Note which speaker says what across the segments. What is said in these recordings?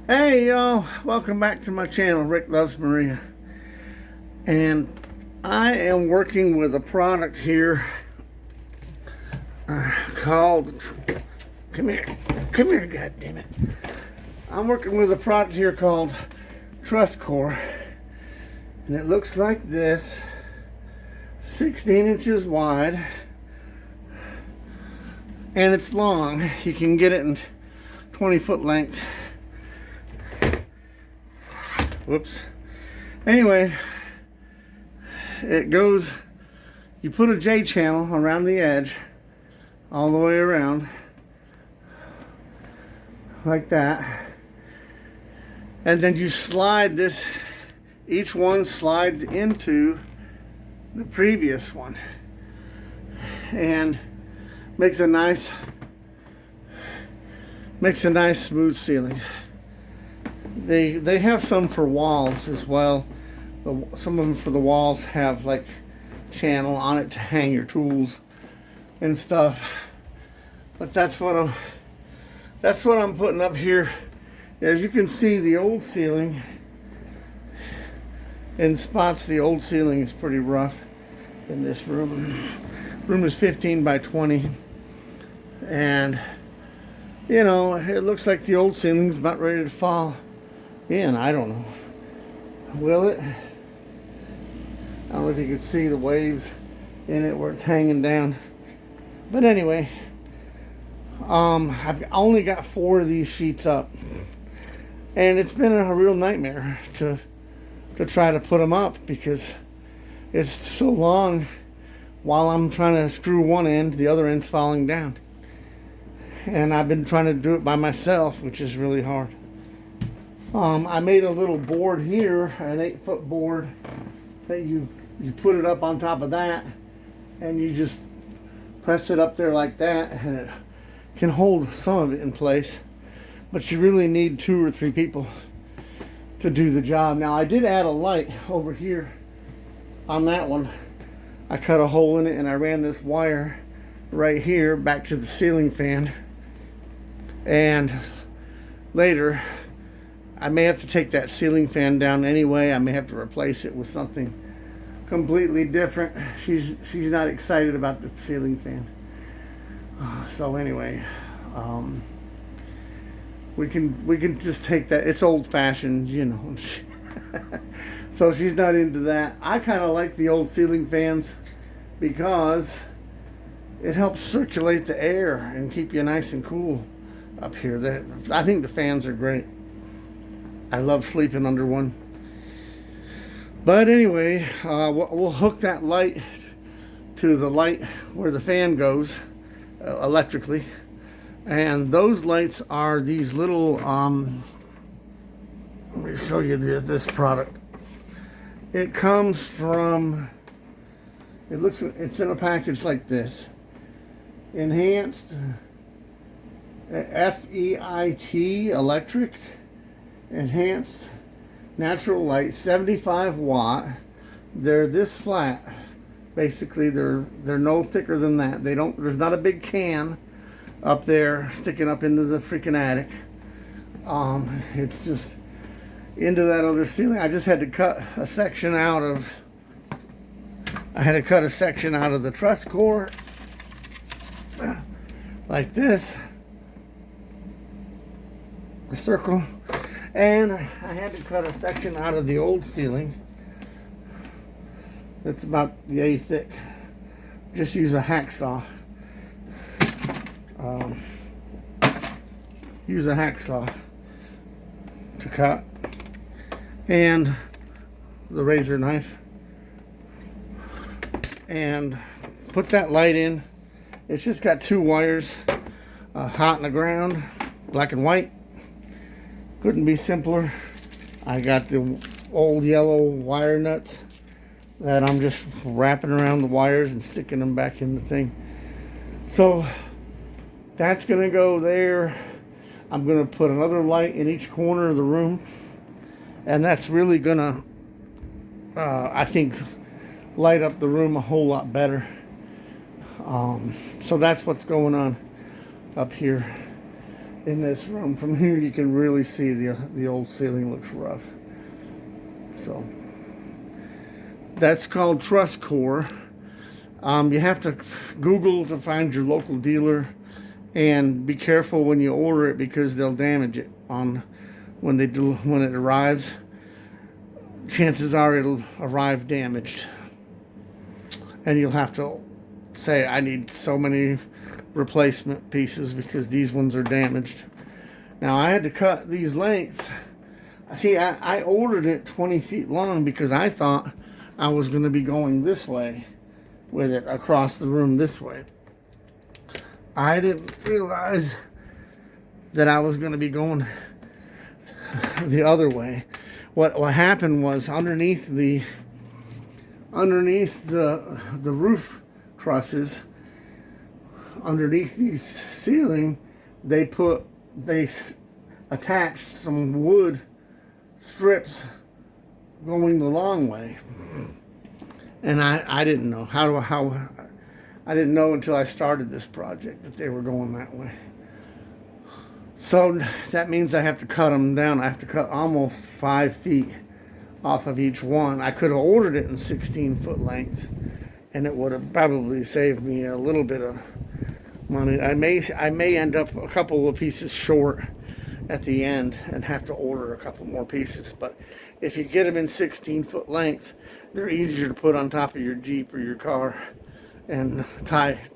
Speaker 1: Hey y'all, welcome back to my channel, Rick Loves Maria. And I am working with a product here called, come here, god damn it. I'm working with a product here called trusscore. And it looks like this, 16 inches wide. And it's long, you can get it in 20-foot lengths. Whoops. Anyway, it goes, you put a J channel around the edge, all the way around, like that. And then you slide this, each one slides into the previous one. And makes a nice smooth ceiling. They have some for walls as well. Some of them for the walls have like channel on it to hang your tools and stuff. But that's what I'm putting up here. As you can see, the old ceiling, in spots, the old ceiling is pretty rough in this room. Room is 15 by 20, and you know, it looks like the old ceiling's about ready to fall in. I don't know. Will it? I don't know if you can see the waves in it where it's hanging down. But anyway, I've only got 4 of these sheets up, and it's been a real nightmare to try to put them up because it's so long. While I'm trying to screw one end, the other end's falling down. And I've been trying to do it by myself, which is really hard. I made a little board here, an 8-foot board, that you put it up on top of that, and you just press it up there like that, and it can hold some of it in place. But you really need 2 or 3 people to do the job. Now, I did add a light over here on that one. I cut a hole in it and I ran this wire right here back to the ceiling fan. And later, I may have to take that ceiling fan down anyway. I may have to replace it with something completely different. She's not excited about the ceiling fan. So anyway, we can just take that. It's old-fashioned, you know. So she's not into that. I kind of like the old ceiling fans because it helps circulate the air and keep you nice and cool up here. I think the fans are great. I love sleeping under one. But anyway, we'll hook that light to the light where the fan goes electrically. And those lights are these little, let me show you this product. It comes from, it's in a package like this. Enhanced FEIT electric, enhanced natural light, 75 watt. They're this flat. Basically, they're no thicker than that. There's not a big can up there sticking up into the freaking attic. It's just into that other ceiling. I just had to cut a section out of the truss core like this, a circle, and I had to cut a section out of the old ceiling. It's about yay thick. Just use a hacksaw. Use a hacksaw to cut, and the razor knife, and put that light in. It's just got 2 wires, hot in the ground, black and white. Couldn't be simpler. I got the old yellow wire nuts that I'm just wrapping around the wires and sticking them back in the thing. So that's gonna go there. I'm gonna put another light in each corner of the room, and that's really gonna, I think, light up the room a whole lot better. So that's what's going on up here. in this room. From here you can really see the old ceiling looks rough. So that's called trusscore. You have to Google to find your local dealer, and be careful when you order it because they'll damage it on when it arrives. Chances are it'll arrive damaged, and you'll have to say, I need so many replacement pieces because these ones are damaged. Now I had to cut these lengths. See, I ordered it 20 feet long because I thought I was going to be going this way with it across the room this way. I didn't realize that I was going to be going the other way. What happened was underneath the roof trusses, underneath the ceiling, they attached some wood strips going the long way, and I didn't know I didn't know until I started this project that they were going that way. So that means I have to cut them down. I have to cut almost 5 feet off of each one. I could have ordered it in 16-foot lengths, and it would have probably saved me a little bit of money. I may end up a couple of pieces short at the end and have to order a couple more pieces. But if you get them in 16-foot lengths, they're easier to put on top of your Jeep or your car and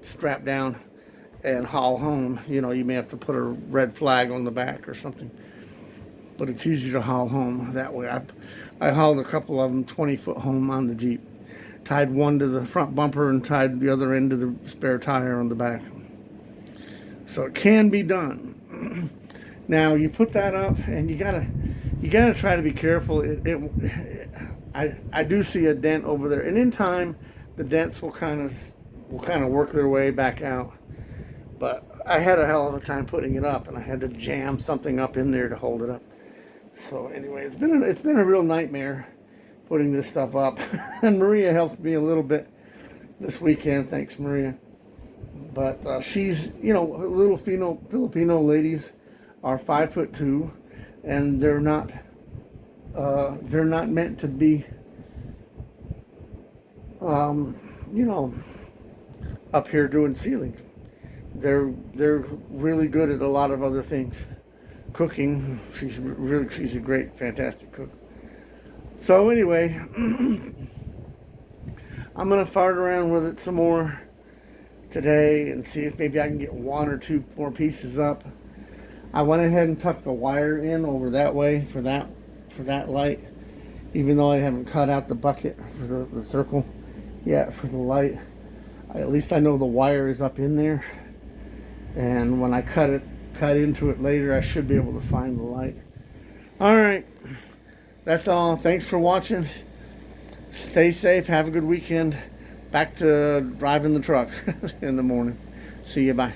Speaker 1: strap down and haul home. You know, you may have to put a red flag on the back or something, but it's easier to haul home that way. I hauled a couple of them 20-foot home on the Jeep, tied one to the front bumper and tied the other end to the spare tire on the back. So it can be done. Now you put that up, and you gotta try to be careful. I do see a dent over there, and in time the dents will kind of work their way back out. But I had a hell of a time putting it up, and I had to jam something up in there to hold it up. So anyway, it's been a real nightmare putting this stuff up. And Maria helped me a little bit this weekend. Thanks, Maria. But she's, little Filipino ladies are 5'2", and they're not meant to be, up here doing ceiling. They're really good at a lot of other things. Cooking, she's a great, fantastic cook. So anyway, I'm gonna fart around with it some more today and see if maybe I can get 1 or 2 more pieces up. I went ahead and tucked the wire in over that way for that light, even though I haven't cut out the bucket for the circle yet for the light. At least I know the wire is up in there, and when I cut into it later, I should be able to find the light. All right, that's all. Thanks for watching. Stay safe. Have a good weekend. Back to driving the truck in the morning. See you. Bye.